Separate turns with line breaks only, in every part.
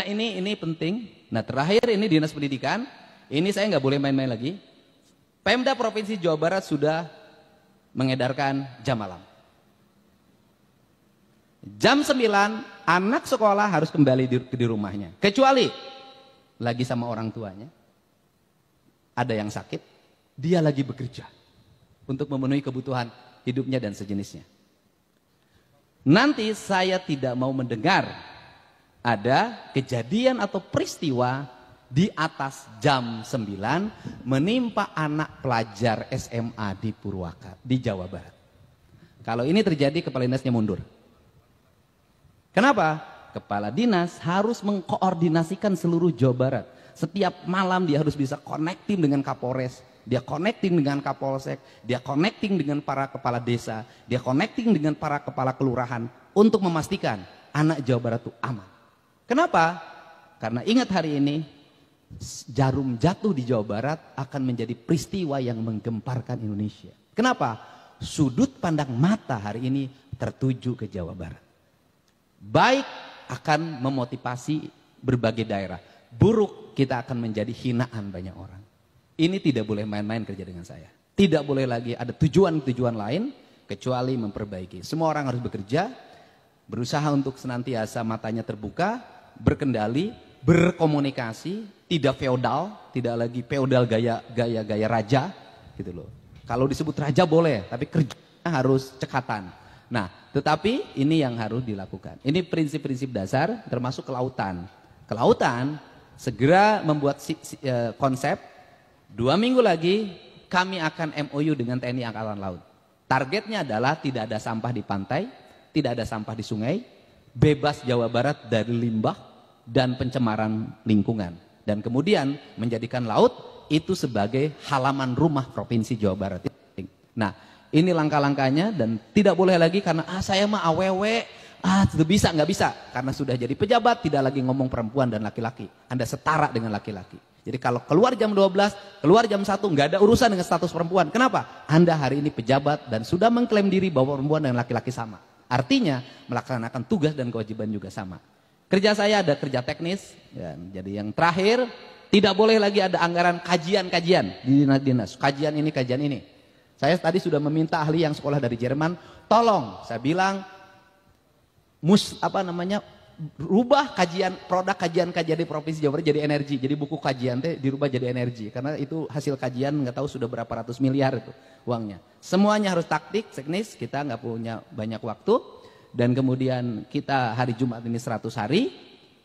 ini penting. Nah terakhir ini Dinas Pendidikan, ini saya nggak boleh main-main lagi. Pemda Provinsi Jawa Barat sudah mengedarkan jam malam. Jam 9 anak sekolah harus kembali di rumahnya. Kecuali lagi sama orang tuanya. Ada yang sakit, dia lagi bekerja untuk memenuhi kebutuhan hidupnya dan sejenisnya. Nanti saya tidak mau mendengar ada kejadian atau peristiwa di atas jam 9 menimpa anak pelajar SMA di Purwakarta, di Jawa Barat. Kalau ini terjadi, kepala dinasnya mundur. Kenapa? Kepala dinas harus mengkoordinasikan seluruh Jawa Barat. Setiap malam dia harus bisa connecting dengan Kapolres, dia connecting dengan Kapolsek, dia connecting dengan para kepala desa, dia connecting dengan para kepala kelurahan untuk memastikan anak Jawa Barat itu aman. Kenapa? Karena ingat hari ini jarum jatuh di Jawa Barat akan menjadi peristiwa yang menggemparkan Indonesia. Kenapa? Sudut pandang mata hari ini tertuju ke Jawa Barat. Baik akan memotivasi berbagai daerah, buruk kita akan menjadi hinaan banyak orang. Ini tidak boleh main-main kerja dengan saya. Tidak boleh lagi ada tujuan-tujuan lain kecuali memperbaiki. Semua orang harus bekerja, berusaha untuk senantiasa matanya terbuka, berkendali, berkomunikasi, tidak feodal, tidak lagi feodal gaya raja gitu loh. Kalau disebut raja boleh, tapi kerjanya harus cekatan. Nah, tetapi ini yang harus dilakukan. Ini prinsip-prinsip dasar termasuk kelautan. Kelautan segera membuat konsep. 2 minggu lagi kami akan MOU dengan TNI Angkatan Laut. Targetnya adalah tidak ada sampah di pantai, tidak ada sampah di sungai, bebas Jawa Barat dari limbah dan pencemaran lingkungan. Dan kemudian menjadikan laut itu sebagai halaman rumah Provinsi Jawa Barat. Nah, ini langkah-langkahnya dan tidak boleh lagi karena saya mah awewe, sudah bisa, nggak bisa. Karena sudah jadi pejabat tidak lagi ngomong perempuan dan laki-laki. Anda setara dengan laki-laki. Jadi kalau keluar jam 12, keluar jam 1, nggak ada urusan dengan status perempuan. Kenapa? Anda hari ini pejabat dan sudah mengklaim diri bahwa perempuan dan laki-laki sama. Artinya melaksanakan tugas dan kewajiban juga sama. Kerja saya ada kerja teknis. Ya, jadi yang terakhir, tidak boleh lagi ada anggaran kajian-kajian di dinas-dinas. Kajian ini, kajian ini. Saya tadi sudah meminta ahli yang sekolah dari Jerman, tolong, saya bilang, rubah produk kajian di Provinsi Jawa Barat jadi energi. Jadi buku kajian dirubah jadi energi. Karena itu hasil kajian nggak tahu sudah berapa ratus miliar itu uangnya. Semuanya harus taktik, teknis, kita nggak punya banyak waktu. Dan kemudian kita hari Jumat ini 100 hari.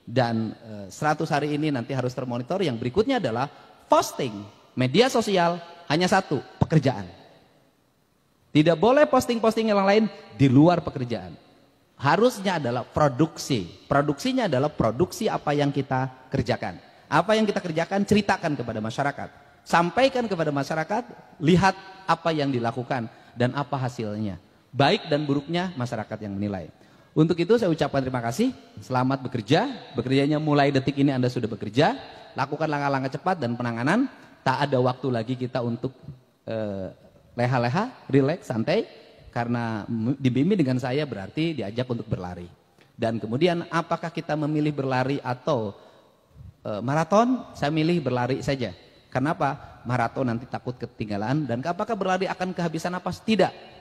Dan 100 hari ini nanti harus termonitor. Yang berikutnya adalah posting media sosial hanya satu, pekerjaan. Tidak boleh posting-posting yang lain di luar pekerjaan. Harusnya adalah produksi. Produksinya adalah produksi apa yang kita kerjakan. Apa yang kita kerjakan ceritakan kepada masyarakat. Sampaikan kepada masyarakat, lihat apa yang dilakukan dan apa hasilnya. Baik dan buruknya masyarakat yang menilai. Untuk itu saya ucapkan terima kasih. Selamat bekerja. Bekerjanya mulai detik ini Anda sudah bekerja. Lakukan langkah-langkah cepat dan penanganan. Tak ada waktu lagi kita untuk leha-leha, rileks, santai. Karena dibimbing dengan saya berarti diajak untuk berlari. Dan kemudian apakah kita memilih berlari atau maraton? Saya milih berlari saja. Kenapa? Maraton nanti takut ketinggalan. Dan apakah berlari akan kehabisan napas? Tidak.